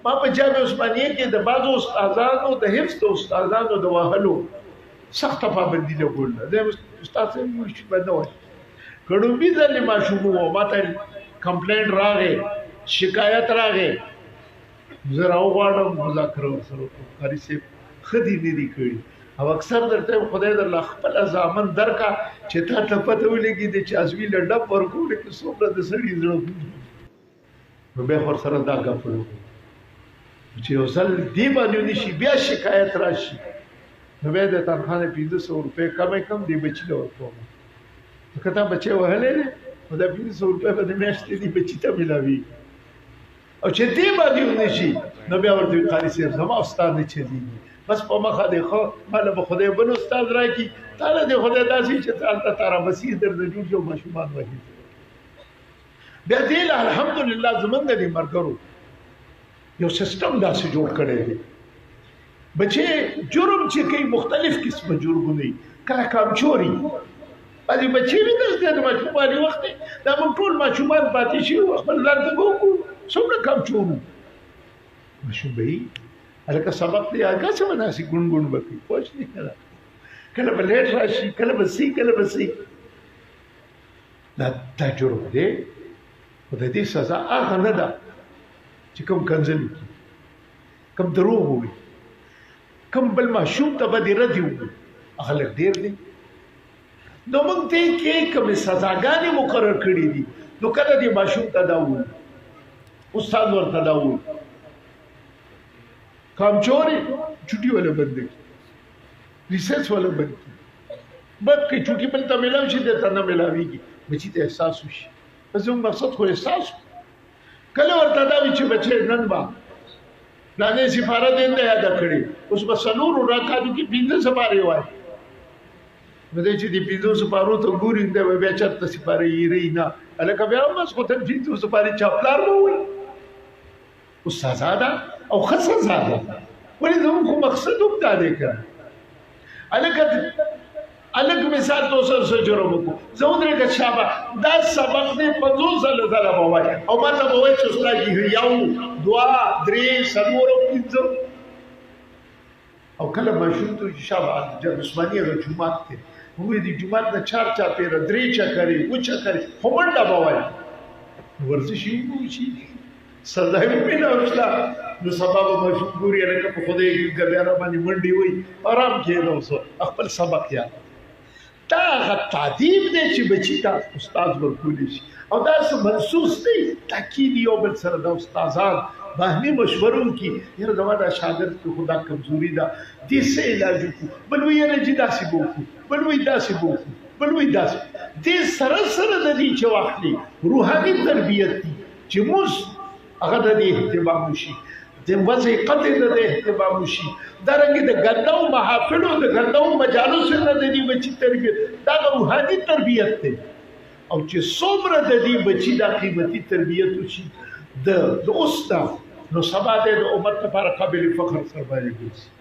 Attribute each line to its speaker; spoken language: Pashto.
Speaker 1: ما په جامع عثمانیه کې د بعضو استادانو د حفظ د استادانو د وهلو سخته پابندي لګول د استاد موږ باندې وای کډو بي ځلې ماشوم وو ماته کمپلینټ راغې شکایت راغې زه راوغواړم مذاکره ورسره وکړم قاري صاحب ښه دي نه دي کړي او اکثر درته خدای درله خپل زامن درکا چې تا ته پته ولګي د چازوي لډب ورکول کې څومره د سړي زړه نو بیا ورسره دا ګپ وکړو چې یو ځل دی باندې نشي بیا شکایت راشي نو بیا د تنخواه 500 روپۍ کمې کم دی بچي له ورکوم که تا بچی وهلی دی نو دا 500 روپۍ به د میاشتې دی بچي ته ملاوي او چې دی باندې ونشي نو بیا ورته وي قاري صاحب زما استاد نه چلیږي بس په مخه دی خو ماله به خدای بل استاد راکړي تا له دې خدای داسې چې هلته تاره مسیح درته جوړ شي او ماشومان وهي بیا دې له الحمدلله زمونږ د ملګرو یو سیستم داسې جوړ کړی دی بچې جرم چې کوي مختلف قسمه جرمونه وي کله کامچوري بعضې بچې وي داسې د ماشومانې وخت دی دا موږ ټول ماشومان پاتې شوي وو خپل لار ته به وکړو څومره کامچور وو ماشوم به وي هلکه سبق دی هغه څه به داسې ګونډ ګونډ به کوي پوه شوې که نه کله به لیټ راشي کله به سی کله به سی دا جرم دی خو د دې سزا هغه نه ده چې کوم کنځل وکړي کوم دروغ ووایي کوم بل ماشوم ته به دې ردې وکړي هغه لږ ډېر دی نو موږ دې کې کومې سزاګانې مقرر کړي دي نو کله دې ماشوم ته دا ووایي استاد ورته دا ووایي کامچورې چوټي ولا بند کړي ریسرچ ولا بند کړي بد کې چوټي بل ته میلاو شي درته نه میلاویږي بچي ته احساس وشي بس زموږ مقصد خو احساس کله ورته دا وي چې بچی نن به پلانې سپاره دنده یاده کړي اوس به څلورو راکاتو کې 15 سپارې وایي نو دی چې د 15 سپارو ته ګوري دی به بیا چېرته سپارې ایرې نه هلکه بیا هم ماسخوتن 15 سپارې چا پلار به ووایي اوس سزا ده او ښه سزا ده ولې زموږ خو مقصد هم دا دی که هلکه الګ مثال تو سره جوړو کو زه ودرېږه شابه دا سبق دې 50 سال زله وای او ماته وای چې استاد یو دعا درې څلور او پنځه او کله ماشوم ته شابه د عثماني جمعات ته وې دي جمعات نه 4 پیره درې چکرې و چکرې خو منډه وای ورزش یې شي سزا یې پیدا وشله نو سبب ماشوم ګوري لکه په خوده کې ګبيره باندې منډي وای آرام کېنو خپل سبق یاد دا هغه تعذیب دی چې بچي ته استاد ورکولی شي او دا څه منسوس دی تاکید یو بل سره د استادان باهمي مشورو کې یره زما دا شاګرد کې خدا کمزوري ده دې څه علاج وکړو بل وی یې چې داسې وکړو بل وی داسې وکړو بل وی داسې دې سره سره د دې چې واخلي روحاني تربیت دي چې موږ هغه د دې اهتمام وشي د وظیفت د اهتمام وشي دارنګه د ګنداو محافلو د ګنداو مجالسو نه د دې بچی تربیت دا روحاني تربیت دی او چې څومره د دې بچی د قیمتي تربیت وشي د استاد نو سبا د امت لپاره قابل فخر سرمایه ګرځي